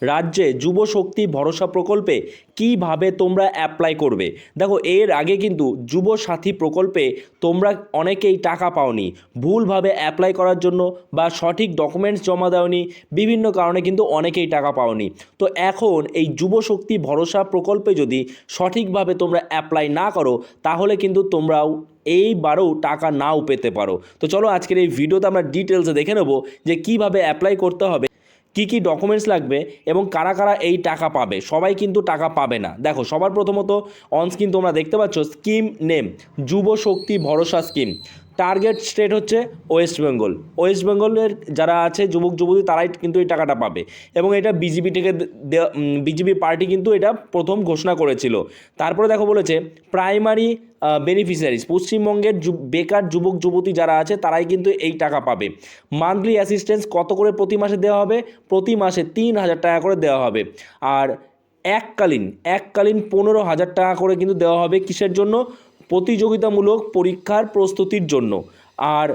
রাজ্যে যুব শক্তি ভরসা প্রকল্পে কিভাবে তোমরা অ্যাপ্লাই করবে। দেখো, এর আগে কিন্তু যুব সাথী প্রকল্পে তোমরা অনেকেই টাকা পাওনি, ভুলভাবে অ্যাপ্লাই করার জন্য বা সঠিক ডকুমেন্টস জমা দাওনি, বিভিন্ন কারণে কিন্তু অনেকেই টাকা পাওনি। তো এখন এই যুব শক্তি ভরসা প্রকল্পে যদি সঠিকভাবে তোমরা অ্যাপ্লাই না করো, তাহলে কিন্তু তোমরাও এইবারও টাকা নাও পেতে পারো। তো চলো আজকের এই ভিডিওতে আমরা ডিটেলসে দেখে নেব যে কিভাবে অ্যাপ্লাই করতে হবে, কি কি ডকুমেন্টস লাগবে এবং কারা কারা এই টাকা পাবে। সবাই কিন্তু টাকা পাবে না। দেখো, সবার প্রথমত অন স্ক্রিন তোমরা দেখতে পাচ্ছ স্কিম নেম যুব শক্তি ভরসা স্কিম। টার্গেট স্টেট হচ্ছে ওয়েস্ট বেঙ্গল। ওয়েস্ট বেঙ্গলের যারা আছে যুবক যুবতী তারাই কিন্তু এই টাকাটা পাবে এবং এটা বিজেপি থেকে বিজেপি পার্টি কিন্তু এটা প্রথম ঘোষণা করেছিল। তারপরে দেখো বলেছে প্রাইমারি বেনিফিশিয়ারিজ, পশ্চিমবঙ্গের বেকার যুবক যুবতী যারা আছে তারাই কিন্তু এই টাকা পাবে। মান্থলি অ্যাসিস্ট্যান্স কত করে প্রতি মাসে দেওয়া হবে? প্রতি মাসে 3,000 টাকা করে দেওয়া হবে। আর এককালীন 15,000 টাকা করে কিন্তু দেওয়া হবে। কিসের জন্য? প্রতিযোগিতামূলক পরীক্ষার প্রস্তুতির জন্য। আর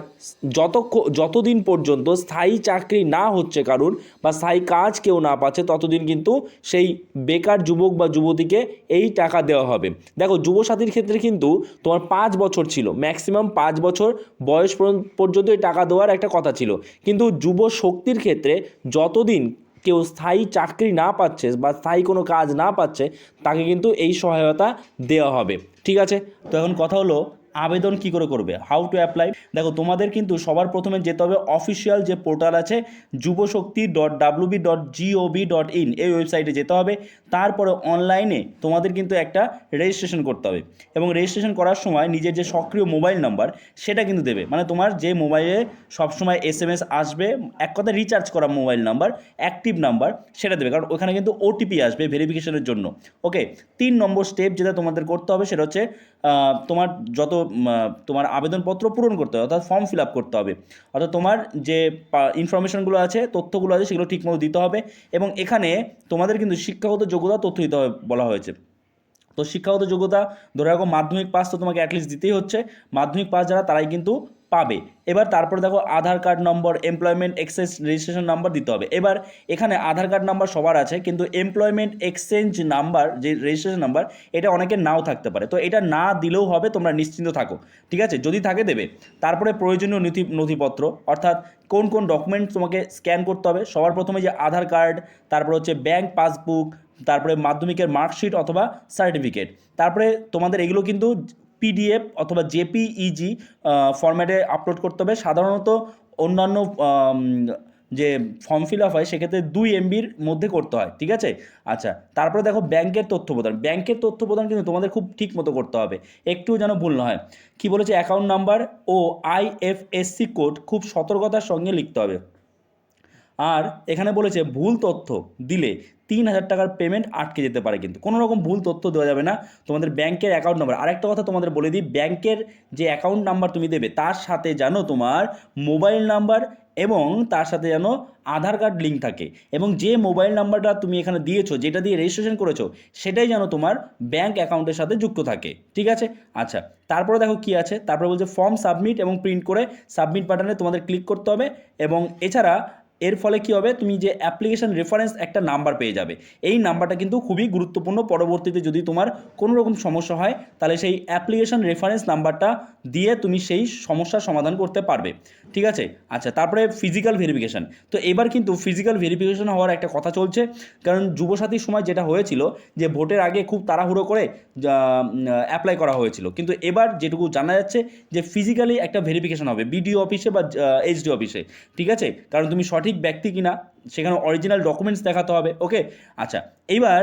যতদিন পর্যন্ত স্থায়ী চাকরি না হচ্ছে কারুর বা স্থায়ী কাজ কেউ না পাচ্ছে, ততদিন কিন্তু সেই বেকার যুবক বা যুবতীকে এই টাকা দেওয়া হবে। দেখো, যুবসাথীর ক্ষেত্রে কিন্তু তোমার 5 বছর ছিল, ম্যাক্সিমাম 5 বছর বয়স পর্যন্ত এই টাকা দেওয়ার একটা কথা ছিল। কিন্তু যুব শক্তির ক্ষেত্রে যতদিন কেউ স্থায়ী চাকরি না পাচ্ছে বা স্থায়ী কোনো কাজ না পাচ্ছে, তাকে কিন্তু এই সহায়তা দেওয়া হবে। ঠিক আছে, তো এখন কথা হলো আবেদন কি করে করবে, হাউ টু অ্যাপ্লাই। দেখো, তোমাদের কিন্তু সবার প্রথমে যেতে হবে অফিসিয়াল যে পোর্টাল আছে যুবশক্তি.wb.gov.in, এই ওয়েবসাইটে যেতে হবে। তারপরে অনলাইনে তোমাদের কিন্তু একটা রেজিস্ট্রেশন করতে হবে এবং রেজিস্ট্রেশন করার সময় নিজের যে সক্রিয় মোবাইল নাম্বার সেটা কিন্তু দেবে। মানে তোমার যে মোবাইলে সবসময় SMS আসবে, এক কথা রিচার্জ করা মোবাইল নাম্বার, অ্যাক্টিভ নাম্বার, সেটা দেবে, কারণ ওখানে কিন্তু ওটিপি আসবে ভেরিফিকেশনের জন্য। ওকে, 3 নম্বর স্টেপ যেটা তোমাদের করতে হবে সেটা হচ্ছে তোমার তোমার আবেদনপত্র পূরণ করতে হবে, অর্থাৎ ফর্ম ফিল আপ করতে হবে। অর্থাৎ তোমার যে ইনফরমেশনগুলো আছে, তথ্যগুলো আছে, সেগুলো ঠিকমতো দিতে হবে। এবং এখানে তোমাদের কিন্তু শিক্ষাগত যোগ্যতা তথ্য দিতে হবে বলা হয়েছে। তো শিক্ষাগত যোগ্যতা ধরে রাখো মাধ্যমিক পাস তো তোমাকে অ্যাটলিস্ট দিতেই হচ্ছে। মাধ্যমিক পাস যারা তারাই কিন্তু পাবে। এবার তারপরে দেখো Aadhaar card number, employment exchange registration number দিতে হবে। এবার এখানে আধার কার্ড নাম্বার সবার আছে, কিন্তু এমপ্লয়মেন্ট এক্সচেঞ্জ নাম্বার যে রেজিস্ট্রেশন নাম্বার, এটা অনেকের নাও থাকতে পারে। তো এটা না দিলেও হবে, তোমরা নিশ্চিন্ত থাকো। ঠিক আছে, যদি থাকে দেবে। তারপরে প্রয়োজনীয় নথিপত্র, অর্থাৎ কোন কোন ডকুমেন্ট তোমাকে স্ক্যান করতে হবে। সবার প্রথমে যে আধার কার্ড, তারপরে হচ্ছে ব্যাংক পাসবুক, তারপরে মাধ্যমিকের মার্কশিট অথবা সার্টিফিকেট। তারপরে তোমাদের এগুলো কিন্তু PDF অথবা JPEG ফরম্যাটে আপলোড করতে হবে। সাধারণত অন্যান্য যে ফর্ম ফিল আপ হয় সেক্ষেত্রে 2 MBর মধ্যে করতে হয়। ঠিক আছে, আচ্ছা। তারপরে দেখো ব্যাংকের তথ্য প্রদান। ব্যাংকের তথ্য প্রদান কিন্তু তোমাদের খুব ঠিক মতো করতে হবে, একটু যেন ভুল না হয়। কী বলেছে? অ্যাকাউন্ট নাম্বার ও IFSC কোড খুব সতর্কতার সঙ্গে লিখতে হবে। আর এখানে বলেছে ভুল তথ্য দিলে 3,000 টাকার পেমেন্ট আটকে যেতে পারে। কিন্তু কোনো রকম ভুল তথ্য দেওয়া যাবে না। তোমাদের ব্যাংকের অ্যাকাউন্ট নাম্বার, আরেকটা কথা তোমাদের বলে দিই, ব্যাংকের যে অ্যাকাউন্ট নাম্বার তুমি দেবে তার সাথে যেন তোমার মোবাইল নাম্বার এবং তার সাথে যেন আধার কার্ড লিঙ্ক থাকে, এবং যে মোবাইল নাম্বারটা তুমি এখানে দিয়েছো, যেটা দিয়ে রেজিস্ট্রেশন করেছো, সেটাই যেন তোমার ব্যাংক অ্যাকাউন্টের সাথে যুক্ত থাকে। ঠিক আছে, আচ্ছা। তারপরে দেখো কি আছে, তারপরে বলছে ফর্ম সাবমিট এবং প্রিন্ট করে সাবমিট বাটনে তোমাদের ক্লিক করতে হবে। এবং এছাড়া এর ফলে কী হবে, তুমি যে অ্যাপ্লিকেশন রেফারেন্স একটা নাম্বার পেয়ে যাবে। এই নাম্বারটা কিন্তু খুবই গুরুত্বপূর্ণ। পরবর্তীতে যদি তোমার কোনো রকম সমস্যা হয়, তাহলে সেই অ্যাপ্লিকেশন রেফারেন্স নাম্বারটা দিয়ে তুমি সেই সমস্যার সমাধান করতে পারবে। ঠিক আছে, আচ্ছা। তারপরে ফিজিক্যাল ভেরিফিকেশান। তো এবার কিন্তু ফিজিক্যাল ভেরিফিকেশান হওয়ার একটা কথা চলছে, কারণ যুবসাথীর সময় যেটা হয়েছিল যে ভোটের আগে খুব তাড়াহুড়ো করে অ্যাপ্লাই করা হয়েছিল, কিন্তু এবার যেটুকু জানা যাচ্ছে যে ফিজিক্যালি একটা ভেরিফিকেশান হবে BDO অফিসে বা HD অফিসে। ঠিক আছে, কারণ তুমি সঠিক ব্যক্তি কিনা সেখানে অরিজিনাল ডকুমেন্টস দেখাতে হবে। ওকে, আচ্ছা। এইবার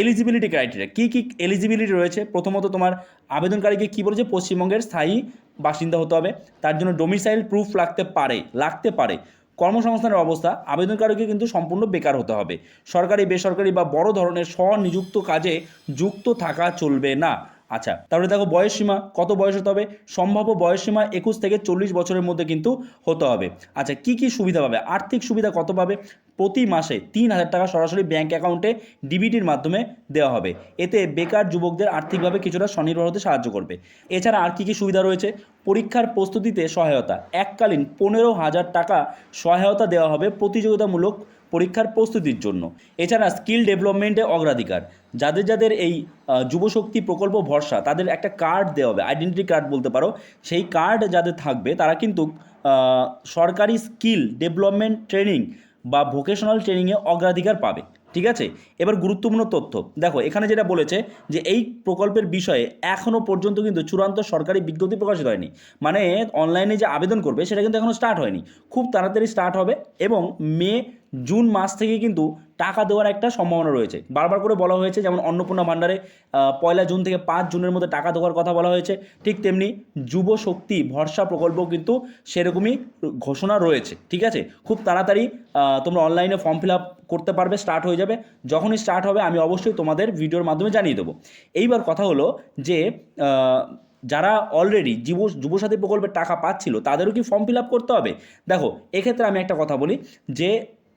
এলিজিবিলিটি ক্রাইটেরিয়া, কী কী এলিজিবিলিটি রয়েছে। প্রথমত তোমার আবেদনকারীকে কী বলেছে, পশ্চিমবঙ্গের স্থায়ী বাসিন্দা হতে হবে। তার জন্য ডোমিসাইল প্রুফ লাগতে পারে। কর্মসংস্থানের অবস্থা, আবেদনকারীকে কিন্তু সম্পূর্ণ বেকার হতে হবে। সরকারি বেসরকারি বা বড় ধরনের স্বনিযুক্ত কাজে যুক্ত থাকা চলবে না। আচ্ছা, তাহলে দেখো বয়সসীমা, কত বয়স হতে হবে? সম্ভাব্য বয়সসীমা 21 থেকে 40 বছরের মধ্যে কিন্তু হতে হবে। আচ্ছা, কি কি সুবিধা পাবে? আর্থিক সুবিধা কত পাবে? প্রতি মাসে 3,000 টাকা সরাসরি ব্যাংক অ্যাকাউন্টে DBTর মাধ্যমে দেওয়া হবে। এতে বেকার যুবকদের আর্থিকভাবে কিছুটা স্বনির্ভর হতে সাহায্য করবে। এছাড়া আর কি কি সুবিধা রয়েছে? পরীক্ষার প্রস্তুতিতে সহায়তা, এককালীন 15,000 টাকা সহায়তা দেওয়া হবে প্রতিযোগিতামূলক পরীক্ষার প্রস্তুতির জন্য। এছাড়া স্কিল ডেভেলপমেন্টে অগ্রাধিকার, যাদের যাদের এই যুবশক্তি প্রকল্প ভরসা, তাদের একটা কার্ড দেওয়া হবে, আইডেন্টিটি কার্ড বলতে পারো। সেই কার্ড যাদের থাকবে তারা কিন্তু সরকারি স্কিল ডেভেলপমেন্ট ট্রেনিং বা ভোকেশনাল ট্রেনিংয়ে অগ্রাধিকার পাবে। ঠিক আছে, এবার গুরুত্বপূর্ণ তথ্য দেখো, এখানে যেটা বলেছে যে এই প্রকল্পের বিষয়ে এখনও পর্যন্ত কিন্তু চূড়ান্ত সরকারি বিজ্ঞপ্তি প্রকাশিত হয়নি, মানে অনলাইনে যে আবেদন করবে সেটা কিন্তু এখনও স্টার্ট হয়নি, খুব তাড়াতাড়ি স্টার্ট হবে এবং মে জুন মাস থেকে কিন্তু টাকা দেওয়ার একটা সম্ভাবনা রয়েছে। বারবার করে বলা হয়েছে, যেমন অন্নপূর্ণা ভাণ্ডারে 1 জুন থেকে 5 জুনের মধ্যে টাকা দেওয়ার কথা বলা হয়েছে, ঠিক তেমনি যুব শক্তি ভরসা প্রকল্প কিন্তু সেরকমই ঘোষণা রয়েছে। ঠিক আছে, খুব তাড়াতাড়ি তোমরা অনলাইনে ফর্ম ফিল আপ করতে পারবে, স্টার্ট হয়ে যাবে। যখনই স্টার্ট হবে আমি অবশ্যই তোমাদের ভিডিওর মাধ্যমে জানিয়ে দেবো। এইবার কথা হলো যে যারা অলরেডি যুবসাথী প্রকল্পের টাকা পাচ্ছিল তাদেরও কি ফর্ম ফিল আপ করতে হবে? দেখো, এক্ষেত্রে আমি একটা কথা বলি যে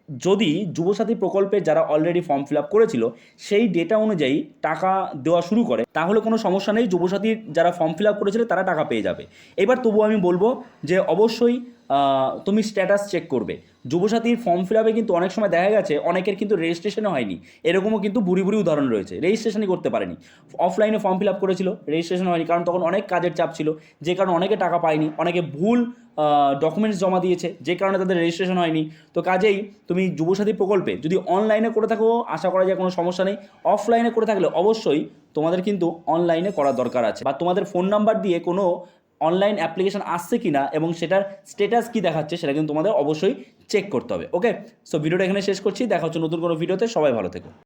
যদি যুবসাথী প্রকল্পে যারা অলরেডি ফর্ম ফিল আপ করেছিল সেই ডেটা অনুযায়ী টাকা দেওয়া শুরু করে, তাহলে কোনো সমস্যা নেই, যুবসাথীর যারা ফর্ম ফিল আপ করেছিল তারা টাকা পেয়ে যাবে। এবার তবুও আমি বলবো যে অবশ্যই তুমি স্ট্যাটাস চেক করবে। যুবসাথীর ফর্ম ফিল আপে কিন্তু অনেক সময় দেখা গেছে অনেকের কিন্তু রেজিস্ট্রেশনও হয়নি, এরকমও কিন্তু ভুরি ভুরি উদাহরণ রয়েছে, রেজিস্ট্রেশনই করতে পারেনি, অফলাইনে ফর্ম ফিল আপ করেছিল, রেজিস্ট্রেশন হয়নি, কারণ তখন অনেক কাজের চাপ ছিল, যে কারণে অনেকে টাকা পায়নি, অনেকে ভুল ডকুমেন্টস জমা দিয়েছে, যে কারণে তাদের রেজিস্ট্রেশন হয়নি। তো কাজেই তুমি যুবসাথী প্রকল্পে যদি অনলাইনে করে থাকো আশা করা যায় কোনো সমস্যা নেই, অফলাইনে করে থাকলে অবশ্যই তোমাদের কিন্তু অনলাইনে করার দরকার আছে, বা তোমাদের ফোন নাম্বার দিয়ে কোনো অনলাইন অ্যাপ্লিকেশন আসছে কি না এবং সেটার স্ট্যাটাস কী দেখাচ্ছে সেটা কিন্তু তোমাদের অবশ্যই চেক করতে হবে। ওকে, সো ভিডিওটা এখানে শেষ করছি, দেখা হচ্ছে নতুন কোনো ভিডিওতে, সবাই ভালো থেকো।